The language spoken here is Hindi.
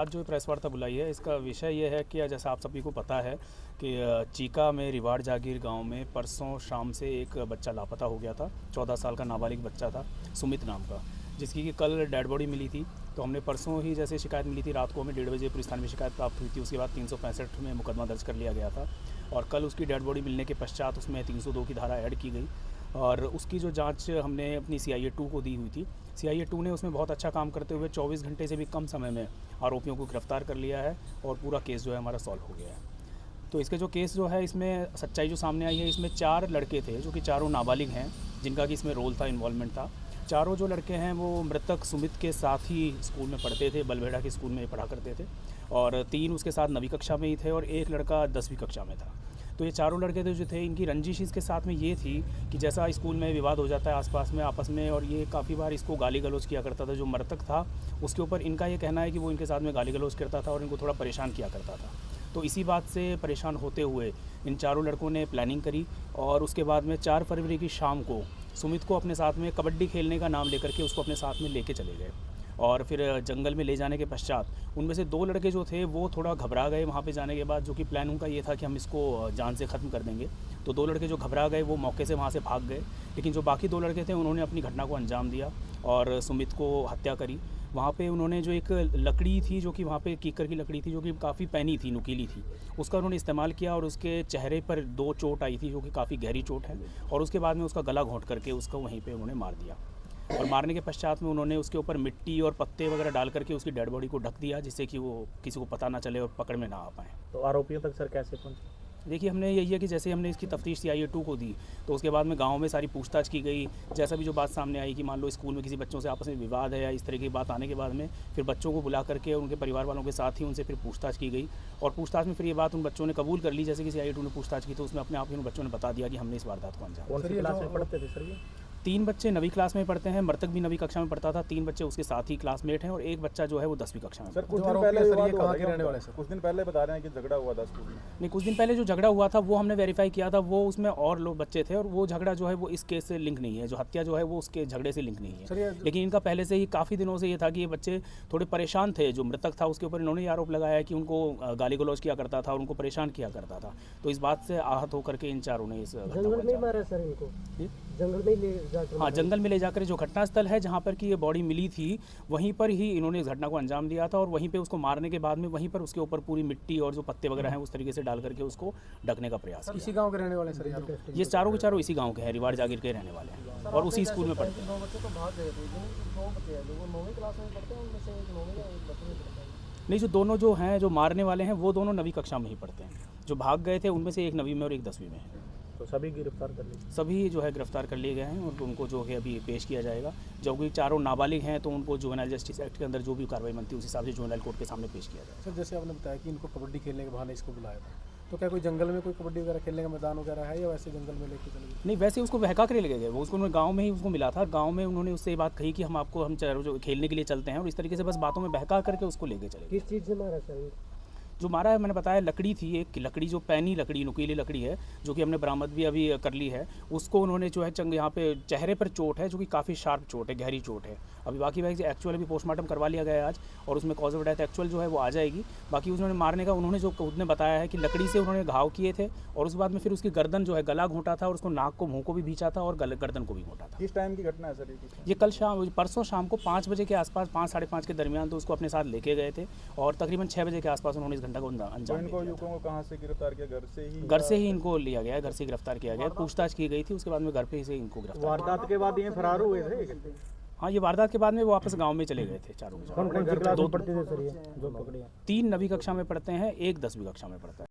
आज जो प्रेस वार्ता बुलाई है इसका विषय ये है कि जैसा आप सभी को पता है कि चीका में रिवाड़ जागीर गांव में परसों शाम से एक बच्चा लापता हो गया था। 14 साल का नाबालिग बच्चा था, सुमित नाम का, जिसकी कि कल डेड बॉडी मिली थी। तो हमने परसों ही जैसे शिकायत मिली थी, रात को हमें 1:30 बजे पुलिस थाने में शिकायत प्राप्त हुई थी। उसके बाद 365 में मुकदमा दर्ज कर लिया गया था और कल उसकी डेड बॉडी मिलने के पश्चात उसमें 302 की धारा ऐड की गई और उसकी जो जांच हमने अपनी CIA 2 को दी हुई थी। CIA 2 ने उसमें बहुत अच्छा काम करते हुए 24 घंटे से भी कम समय में आरोपियों को गिरफ्तार कर लिया है और पूरा केस जो है हमारा सॉल्व हो गया है। तो इसके जो केस जो है, इसमें सच्चाई जो सामने आई है, इसमें 4 लड़के थे जो कि चारों नाबालिग हैं, जिनका कि इसमें रोल था, इन्वॉल्वमेंट था। चारों जो लड़के हैं वो मृतक सुमित के साथ ही स्कूल में पढ़ते थे, बलबेड़ा के स्कूल में पढ़ा करते थे और 3 उसके साथ 9वीं कक्षा में ही थे और एक लड़का 10वीं कक्षा में था। तो ये चारों लड़के जो थे, इनकी रंजिश इसके साथ में ये थी कि जैसा स्कूल में विवाद हो जाता है आसपास में आपस में, और ये काफ़ी बार इसको गाली गलौज किया करता था। जो मृतक था उसके ऊपर इनका ये कहना है कि वो इनके साथ में गाली गलौज करता था और इनको थोड़ा परेशान किया करता था। तो इसी बात से परेशान होते हुए इन चारों लड़कों ने प्लानिंग करी और उसके बाद में 4 फरवरी की शाम को सुमित को अपने साथ में कबड्डी खेलने का नाम लेकर के उसको अपने साथ में लेके चले गए और फिर जंगल में ले जाने के पश्चात उनमें से 2 लड़के जो थे वो थोड़ा घबरा गए वहाँ पे जाने के बाद, जो कि प्लान उनका ये था कि हम इसको जान से ख़त्म कर देंगे। तो 2 लड़के जो घबरा गए वो मौके से वहाँ से भाग गए, लेकिन जो बाकी 2 लड़के थे उन्होंने अपनी घटना को अंजाम दिया और सुमित को हत्या करी। वहाँ पे उन्होंने जो एक लकड़ी थी, जो कि वहाँ पे कीकर की लकड़ी थी, जो कि काफ़ी पैनी थी, नुकीली थी, उसका उन्होंने इस्तेमाल किया और उसके चेहरे पर 2 चोट आई थी, जो कि काफ़ी गहरी चोट है, और उसके बाद में उसका गला घोंट करके उसको वहीं पे उन्होंने मार दिया। और मारने के पश्चात में उन्होंने उसके ऊपर मिट्टी और पत्ते वगैरह डाल करके उसकी डेड बॉडी को ढक दिया, जिससे कि वो किसी को पता ना चले और पकड़ में ना आ पाए। तो आरोपियों तक सर कैसे पहुँचे? देखिए, हमने यही है कि जैसे हमने इसकी तफ्तीश CIA 2 को दी तो उसके बाद में गांव में सारी पूछताछ की गई। जैसा भी जो बात सामने आई कि मान लो स्कूल में किसी बच्चों से आपस में विवाद है या इस तरह की बात आने के बाद में फिर बच्चों को बुला करके उनके परिवार वालों के साथ ही उनसे फिर पूछताछ की गई और पूछताछ में फिर ये बात उन बच्चों ने कबूल कर ली। जैसे कि CIA 2 ने पूछताछ की तो उसमें अपने आप ही उन बच्चों ने बता दिया कि हमने इस वारदात को अंजाम। कौन सी क्लास में पढ़ते थे सर ये? 3 बच्चे 9वीं क्लास में पढ़ते हैं, मृतक भी 9वीं कक्षा में पढ़ता था। 3 बच्चे उसके साथ ही क्लासमेट हैं और एक बच्चा जो है वो 10वीं कक्षा में। सर कुछ दिन पहले कहाँ के रहने वाले सर? कुछ दिन पहले बता रहे हैं कि झगड़ा हुआ था स्कूल में। नहीं, कुछ दिन पहले जो झगड़ा हुआ था वो हमने वेरीफाई किया था, वो उसमें और लोग बच्चे थे और वो झगड़ा जो है वो इस केस से लिंक नहीं है। जो हत्या जो है वो उसके झगड़े से लिंक नहीं है, लेकिन इनका पहले से ही काफ़ी दिनों से ये था कि ये बच्चे थोड़े परेशान थे। जो मृतक था उसके ऊपर इन्होंने आरोप लगाया कि उनको गाली गलौज किया करता था और उनको परेशान किया करता था। तो इस बात से आहत होकर के इन चारों ने इस जंगल में मारा सर इनको, जंगल में ले जाकर, हाँ, जंगल में ले जाकर जो घटना स्थल है जहाँ पर कि ये बॉडी मिली थी वहीं पर ही इन्होंने इस घटना को अंजाम दिया था और वहीं पे उसको मारने के बाद में वहीं पर उसके ऊपर पूरी मिट्टी और जो पत्ते वगैरह हैं उस तरीके से डाल करके उसको ढकने का प्रयास किया। इसी गांव के रहने वाले सर? ये चारों के चारों इसी गांव के हैं, रिवाड़ जागीर के रहने वाले हैं और उसी स्कूल में पढ़ते हैं। 2 बच्चे तो भाग गए थे, 2 बच्चे हैं जो वो 9वीं क्लास में पढ़ते हैं, उनमें से एक 9वीं का एक 10वीं में पढ़ता है। नहीं, जो दोनों जो हैं जो मारने वाले हैं वो दोनों 9वीं कक्षा में ही पढ़ते हैं। जो भाग गए थे उनमें से एक 9वीं में और एक 10वीं में है। तो सभी गिरफ्तार कर लिए? सभी जो है गिरफ्तार कर लिए गए हैं और उनको जो है अभी पेश किया जाएगा। जो कि चारों नाबालिग हैं तो उनको जुवेनाइल जस्टिस एक्ट के अंदर जो भी कार्रवाई बनती है उस हिसाब से जुवेनाइल कोर्ट के सामने पेश किया जाएगा। सर जैसे आपने बताया कि इनको कबड्डी खेलने के बहाने इसको बुलाया था, तो क्या कोई जंगल में कोई कबड्डी वगैरह खेलने का मैदान वगैरह है या वैसे जंगल में लेके चले गए? नहीं, वैसे उसको बहका कर ले गए। वो उसको गांव में ही उसको मिला था। गांव में उन्होंने उससे ये बात कही कि हम चारों जो खेलने के लिए चलते हैं और इस तरीके से बस बातों में बहका करके उसको लेके चले गए। किस चीज़ से मारा सर? जो मारा है, मैंने बताया, लकड़ी थी, एक लकड़ी जो पैनी लकड़ी, नुकीली लकड़ी है, जो कि हमने बरामद भी अभी कर ली है। उसको उन्होंने जो है यहाँ पे चेहरे पर चोट है, जो कि काफ़ी शार्प चोट है, गहरी चोट है। अभी बाकी भाई एक्चुअल अभी पोस्टमार्टम करवा लिया गया है आज और उसमें कॉज ऑफ डेथ एक्चुअल जो है वो आ जाएगी। बाकी उन्होंने मारने का उन्होंने जो खुद ने बताया है कि लकड़ी से उन्होंने घाव किए थे और उसके बाद में फिर उसकी गर्दन जो है गला घोंटा था और उसको नाक को, मुँह को भी भींचा था और गर्दन को भी घोंटा था। किस टाइम की घटना है सर ये कल शाम, परसों शाम को 5 बजे के आसपास, 5 साढ़े 5 के दरमियान तो उसको अपने साथ लेके गए थे और तकरीबन 6 बजे के आसपास उन्होंने इस घटना को अंजाम दिया। युवकों को कहाँ से गिरफ्तार किया? घर से ही इनको लिया गया है, घर से गिरफ्तार किया गया, पूछताछ की गई थी, उसके बाद में घर पे से इनको गिरफ्तार। वारदात के बाद ये फरार हुए थे? हाँ, ये वारदात के बाद में वो वापस गांव में चले गए थे चारों। कौन कौन सी क्लास में पढ़ते थे सर ये जो पकड़े? 3 9वीं कक्षा में पढ़ते हैं, एक 10वीं कक्षा में पढ़ता है।